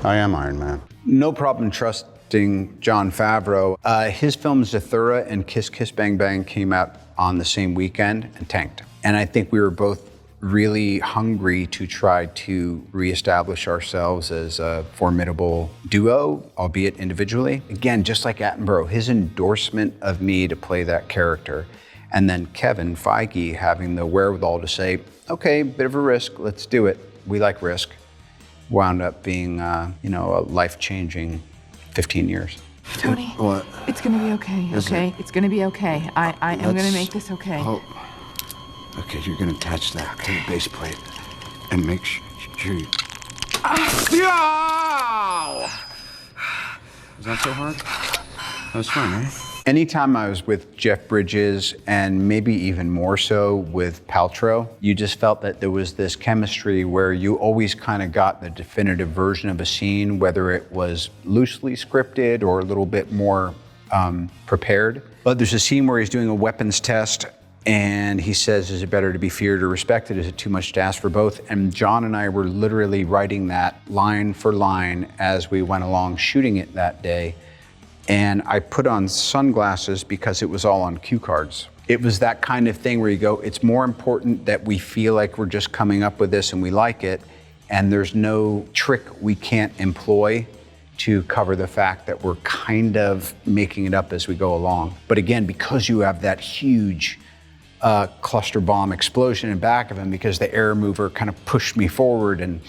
I am Iron Man. No problem trusting Jon Favreau. His films Zathura and Kiss Kiss Bang Bang came out on the same weekend and tanked. And I think we were both really hungry to try to reestablish ourselves as a formidable duo, albeit individually. Again, just like Attenborough, his endorsement of me to play that character, and then Kevin Feige having the wherewithal to say, okay, bit of a risk, let's do it. We like risk. Wound up being, a life-changing 15 years. Tony, What? It's gonna be okay, okay? It's gonna be okay. I am gonna make this okay. Oh. Okay, you're gonna attach that to the base plate and make sure you... Yow! Was that so hard? That was fun, eh? Anytime I was with Jeff Bridges, and maybe even more so with Paltrow, you just felt that there was this chemistry where you always kind of got the definitive version of a scene, whether it was loosely scripted or a little bit more prepared. But there's a scene where he's doing a weapons test, and he says, is it better to be feared or respected? Is it too much to ask for both? And John and I were literally writing that line for line as we went along shooting it that day. And I put on sunglasses because it was all on cue cards. It was that kind of thing where you go, it's more important that we feel like we're just coming up with this and we like it, and there's no trick we can't employ to cover the fact that we're kind of making it up as we go along. But again, because you have that huge cluster bomb explosion in back of him, because the air mover kind of pushed me forward, and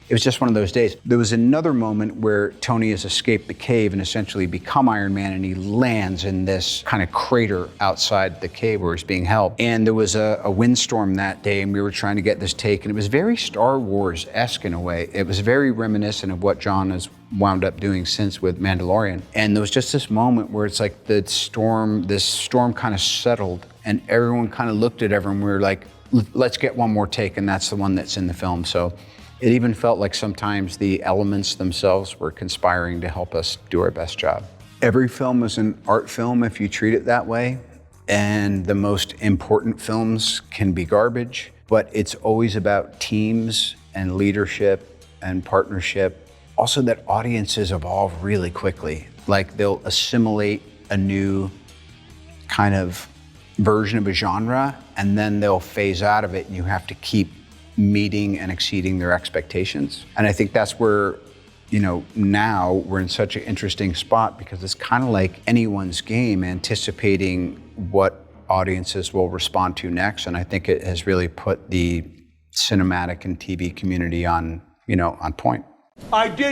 it was just one of those days. There was another moment where Tony has escaped the cave and essentially become Iron Man, and he lands in this kind of crater outside the cave where he's being held. And there was a windstorm that day, and we were trying to get this take, and it was very Star Wars-esque in a way. It was very reminiscent of what John has wound up doing since with Mandalorian. And there was just this moment where it's like this storm kind of settled, and everyone kind of looked at everyone. We were like, let's get one more take, and that's the one that's in the film. So it even felt like sometimes the elements themselves were conspiring to help us do our best job. Every film is an art film if you treat it that way, and the most important films can be garbage, but it's always about teams and leadership and partnership. Also that audiences evolve really quickly. Like they'll assimilate a new kind of version of a genre, and then they'll phase out of it, and you have to keep meeting and exceeding their expectations. And I think that's where, now we're in such an interesting spot, because it's kind of like anyone's game, anticipating what audiences will respond to next. And I think it has really put the cinematic and TV community on point. I did